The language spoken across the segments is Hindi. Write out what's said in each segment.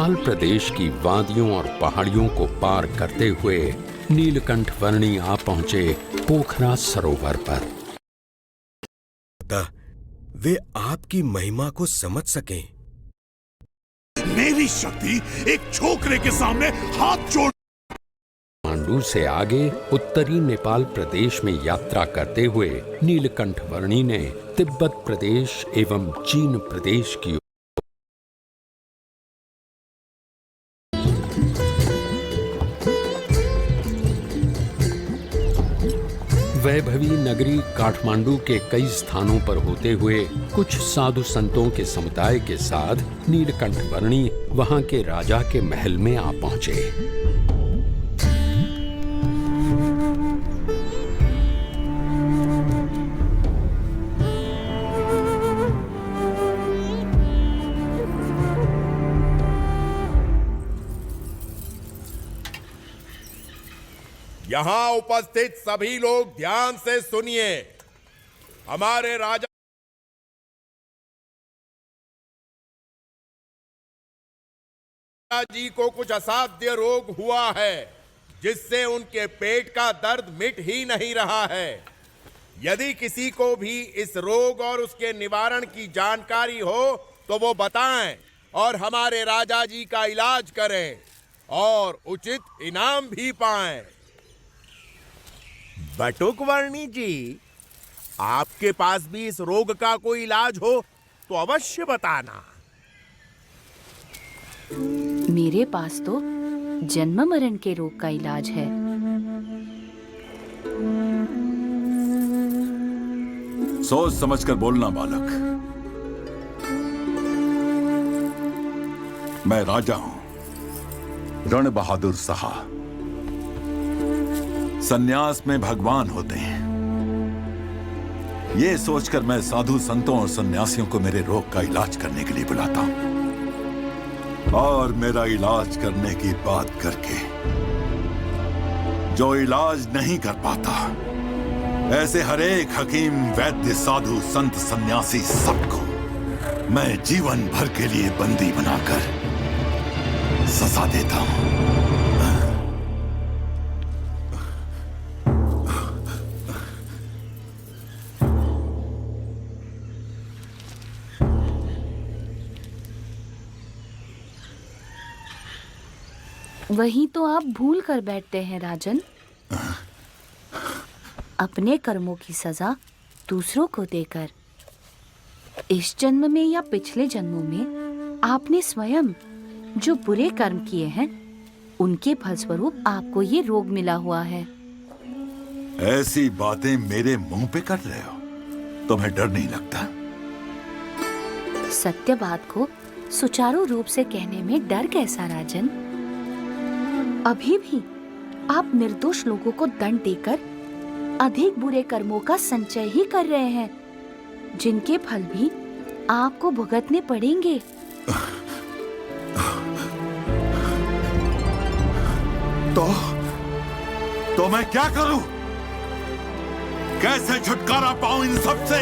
नेपाल प्रदेश की वादियों और पहाड़ियों को पार करते हुए नीलकंठ वर्णी आ पहुंचे पोखरा सरोवर पर। वे आपकी महिमा को समझ सकें। मेरी शक्ति एक छोकरे के सामने हाथ जोड़। काठमांडू से आगे उत्तरी नेपाल प्रदेश में यात्रा करते हुए नीलकंठ वर्णी ने तिब्बत प्रदेश एवं चीन प्रदेश की वैभवी नगरी काठमांडू के कई स्थानों पर होते हुए कुछ साधु संतों के समुदाय के साथ नीलकंठ वर्णी वहां के राजा के महल में आ पहुंचे। यहां उपस्थित सभी लोग ध्यान से सुनिए। हमारे राजा जी को कुछ असाध्य रोग हुआ है, जिससे उनके पेट का दर्द मिट ही नहीं रहा है। यदि किसी को भी इस रोग और उसके निवारण की जानकारी हो तो वो बताएं और हमारे राजा जी का इलाज करें और उचित इनाम भी पाएं। बटुक वर्णी जी, आपके पास भी इस रोग का कोई इलाज हो तो अवश्य बताना। मेरे पास तो जन्म मरण के रोग का इलाज है। सोच समझकर बोलना बालक। मैं राजा हूं, रण बहादुर साहा। सन्यास में भगवान होते हैं। ये सोचकर मैं साधु संतों और सन्यासियों को मेरे रोग का इलाज करने के लिए बुलाता हूं, और मेरा इलाज करने की बात करके जो इलाज नहीं कर पाता, ऐसे हर एक हकीम, वैद्य, साधु, संत, सन्यासी सबको मैं जीवन भर के लिए बंदी बनाकर सजा देता हूं। वही तो आप भूल कर बैठते हैं राजन। अपने कर्मों की सजा दूसरों को देकर। इस जन्म में या पिछले जन्मों में आपने स्वयं जो बुरे कर्म किए हैं, उनके फलस्वरूप आपको ये रोग मिला हुआ है। ऐसी बातें मेरे मुंह पे कर रहे हो, तुम्हें डर नहीं लगता? सत्य बात को सुचारू रूप से कहने में डर कैसा राजन? अभी भी आप निर्दोष लोगों को दंड देकर अधिक बुरे कर्मों का संचय ही कर रहे हैं, जिनके फल भी आपको भुगतने पड़ेंगे। तो मैं क्या करूं? कैसे छुटकारा पाऊं इन सब से?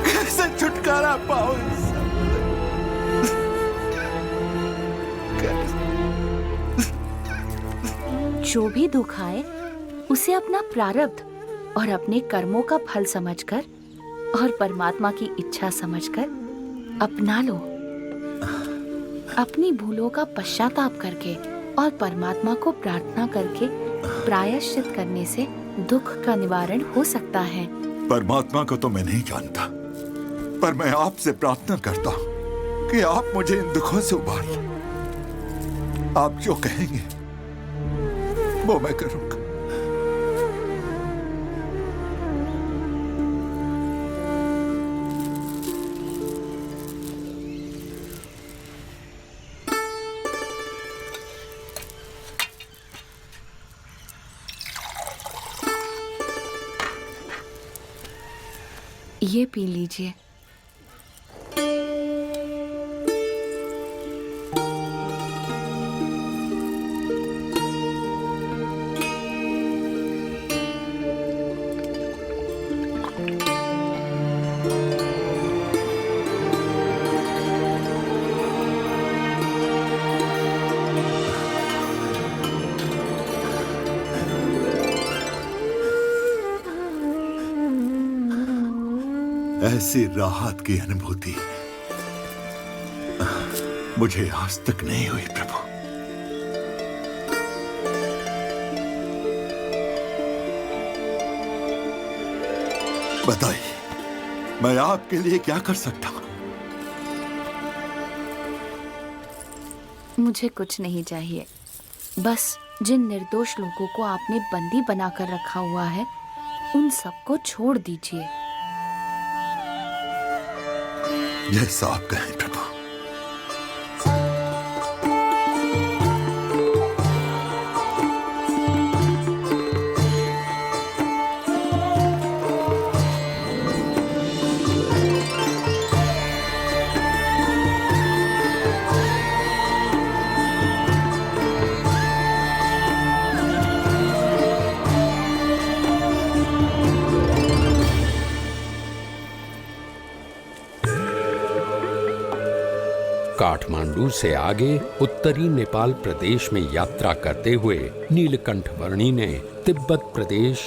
कैसे छुटकारा पाऊं इन सब? जो भी दुख आए उसे अपना प्रारब्ध और अपने कर्मों का फल समझकर और परमात्मा की इच्छा समझकर अपना लो। अपनी भूलों का पश्चाताप करके और परमात्मा को प्रार्थना करके प्रायश्चित करने से दुख का निवारण हो सकता है। परमात्मा को तो मैं नहीं जानता, पर मैं आपसे प्रार्थना करता हूं कि आप मुझे इन दुखों से उबारिए। आप जो कहेंगे वो मैं करूंगा। ये पी लीजिए। ऐसी राहत की अनुभूति मुझे आज तक नहीं हुई प्रभु। बताइए, मैं आपके लिए क्या कर सकता हूं? मुझे कुछ नहीं चाहिए, बस जिन निर्दोष लोगों को आपने बंदी बनाकर रखा हुआ है उन सबको छोड़ दीजिए। जैसा आप कहें प्रभु। काठमांडू से आगे उत्तरी नेपाल प्रदेश में यात्रा करते हुए नीलकंठ वर्णी ने तिब्बत प्रदेश